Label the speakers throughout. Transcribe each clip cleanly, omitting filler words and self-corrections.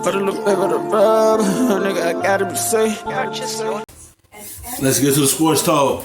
Speaker 1: Put a little bit of the rub, nigga, I gotta be safe.
Speaker 2: Let's get to the sports talk.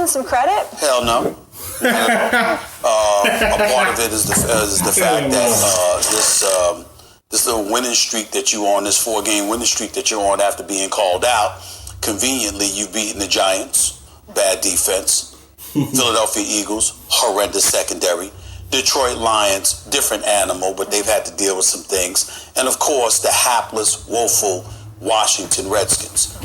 Speaker 3: Some credit?
Speaker 4: Hell no. A part of it is the fact that this little winning streak that you on, this 4-game winning streak that you're on after being called out, conveniently you've beaten the Giants, bad defense, Philadelphia Eagles, horrendous secondary, Detroit Lions, different animal, but they've had to deal with some things, and of course the hapless, woeful Washington Redskins.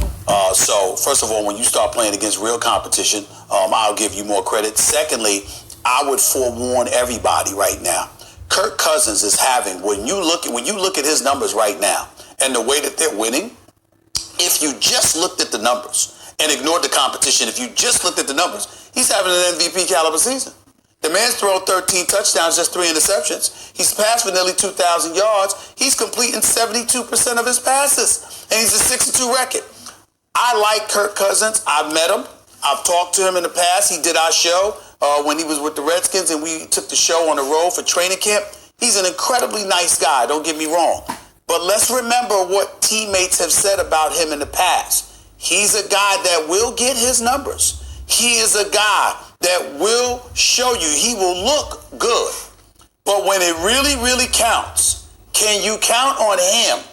Speaker 4: So, first of all, when you start playing against real competition, I'll give you more credit. Secondly, I would forewarn everybody right now. Kirk Cousins is having, when you look at his numbers right now and the way that they're winning, if you just looked at the numbers and ignored the competition, if you just looked at the numbers, he's having an MVP caliber season. The man's thrown 13 touchdowns, just 3 interceptions. He's passed for nearly 2,000 yards. He's completing 72% of his passes, and he's a 6-2 record. I like Kirk Cousins. I've met him. I've talked to him in the past. He did our show when he was with the Redskins, and we took the show on the road for training camp. He's an incredibly nice guy, don't get me wrong. But let's remember what teammates have said about him in the past. He's a guy that will get his numbers. He is a guy that will show you. He will look good. But when it really, really counts, can you count on him?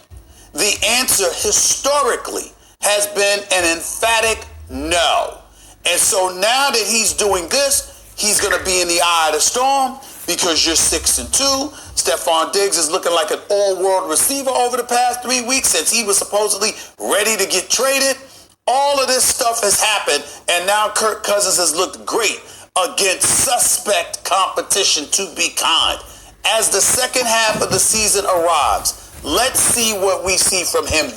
Speaker 4: The answer historically has been an emphatic no. And so now that he's doing this, he's going to be in the eye of the storm because you're 6-2. Stephon Diggs is looking like an all-world receiver over the past 3 weeks since he was supposedly ready to get traded. All of this stuff has happened, and now Kirk Cousins has looked great against suspect competition, to be kind. As the second half of the season arrives, let's see what we see from him.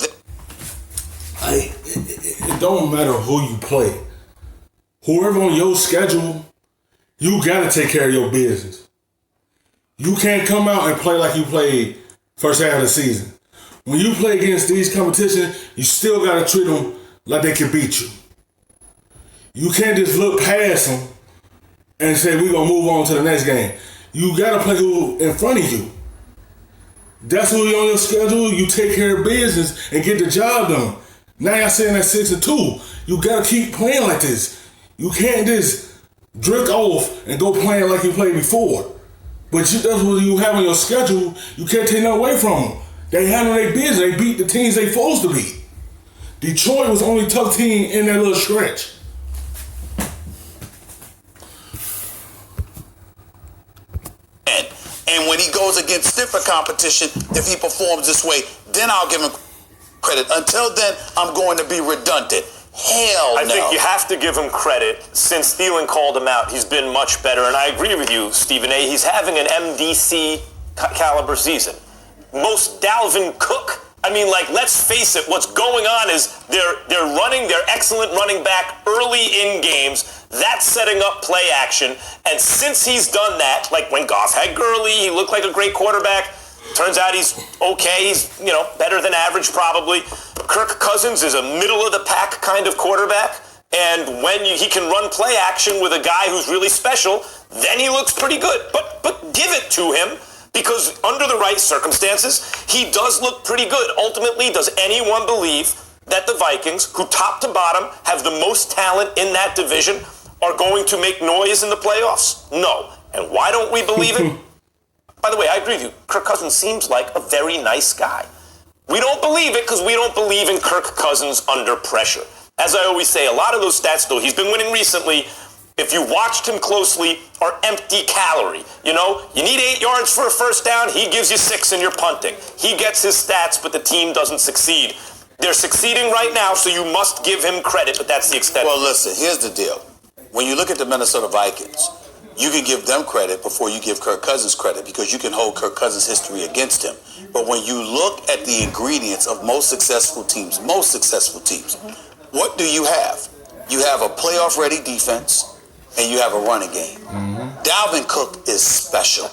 Speaker 2: It don't matter who you play. Whoever on your schedule, you got to take care of your business. You can't come out and play like you played first half of the season. When you play against these competition, you still got to treat them like they can beat you. You can't just look past them and say, we're going to move on to the next game. You got to play who in front of you. That's who you on your schedule. You take care of business and get the job done. Now y'all sitting at 6-2. You got to keep playing like this. You can't just drift off and go playing like you played before. But that's what you have on your schedule. You can't take nothing away from them. They handle their business. They beat the teams they supposed to beat. Detroit was the only tough team in that little stretch.
Speaker 4: And when he goes against stiffer competition, if he performs this way, then I'll give him credit. Until then, I'm going to be redundant. Hell no.
Speaker 5: I think you have to give him credit. Since Thielen called him out, he's been much better. And I agree with you, Stephen A. He's having an MDC caliber season. Most Dalvin Cook. I mean, like, let's face it, what's going on is they're running their excellent running back early in games. That's setting up play action. And since he's done that, like when Goff had Gurley, he looked like a great quarterback. Turns out he's okay. He's, better than average probably. Kirk Cousins is a middle-of-the-pack kind of quarterback. And when he can run play action with a guy who's really special, then he looks pretty good. But give it to him. Because under the right circumstances, he does look pretty good. Ultimately, does anyone believe that the Vikings, who top to bottom have the most talent in that division, are going to make noise in the playoffs? No. And why don't we believe it? By the way, I agree with you. Kirk Cousins seems like a very nice guy. We don't believe it because we don't believe in Kirk Cousins under pressure. As I always say, a lot of those stats, though, he's been winning recently, if you watched him closely, are empty calorie. You need 8 yards for a first down, he gives you 6 and you're punting. He gets his stats, but the team doesn't succeed. They're succeeding right now, so you must give him credit, but that's the extent.
Speaker 4: Well, listen, here's the deal. When you look at the Minnesota Vikings, you can give them credit before you give Kirk Cousins credit because you can hold Kirk Cousins' history against him. But when you look at the ingredients of most successful teams, what do you have? You have a playoff-ready defense, and you have a running game. Dalvin Cook is special.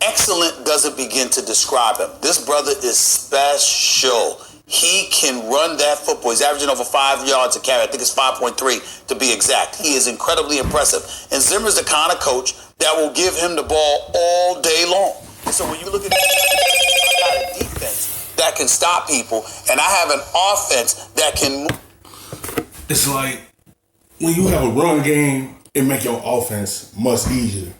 Speaker 4: Excellent doesn't begin to describe him. This brother is special. He can run that football. He's averaging over 5 yards a carry. I think it's 5.3 to be exact. He is incredibly impressive. And Zimmer's the kind of coach that will give him the ball all day long. And so when you look at I got a defense that can stop people, and I have an offense that can move.
Speaker 2: It's like when you have a run game, it make your offense much easier.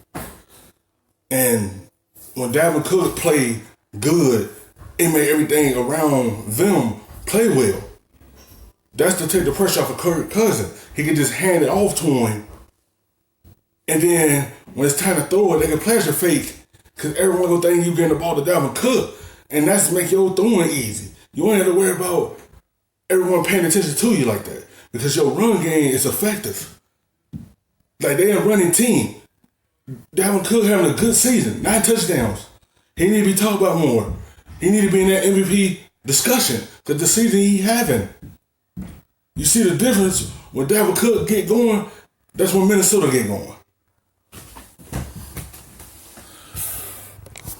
Speaker 2: And when Dalvin Cook played good, it made everything around them play well. That's to take the pressure off of Kirk Cousins. He can just hand it off to him. And then when it's time to throw it, they can pleasure fake. Because everyone will think you getting the ball to Dalvin Cook. And that's to make your throwing easy. You don't have to worry about everyone paying attention to you like that. Because your run game is effective. Like, they're a running team. Dalvin Cook having a good season. 9 touchdowns. He need to be talked about more. He need to be in that MVP discussion. Because the season he having. You see the difference when Dalvin Cook get going, that's when Minnesota get going.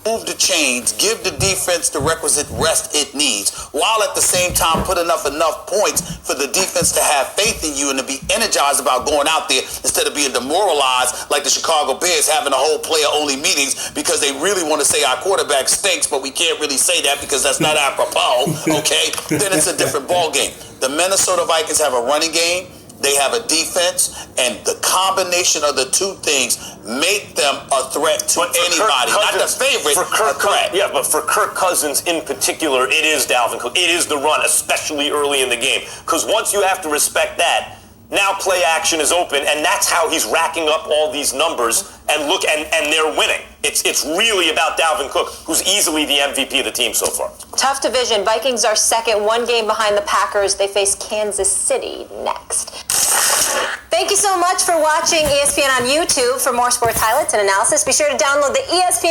Speaker 4: Move the chains, give the defense the requisite rest it needs, while at the same time put enough points for the defense to have faith in you and to be energized about going out there instead of being demoralized like the Chicago Bears having a whole player-only meetings because they really want to say our quarterback stinks, but we can't really say that because that's not apropos, okay? Then it's a different ball game. The Minnesota Vikings have a running game. They have a defense, and the combination of the two things make them a threat to anybody. Not the favorite, a threat.
Speaker 5: Yeah, but for Kirk Cousins in particular, it is Dalvin Cook. It is the run, especially early in the game. Because once you have to respect that, now play action is open, and that's how he's racking up all these numbers. And look, and they're winning. It's really about Dalvin Cook, who's easily the MVP of the team so far.
Speaker 3: Tough division. Vikings are second, 1 game behind the Packers. They face Kansas City next. Thank you so much for watching ESPN on YouTube. For more sports highlights and analysis, be sure to download the ESPN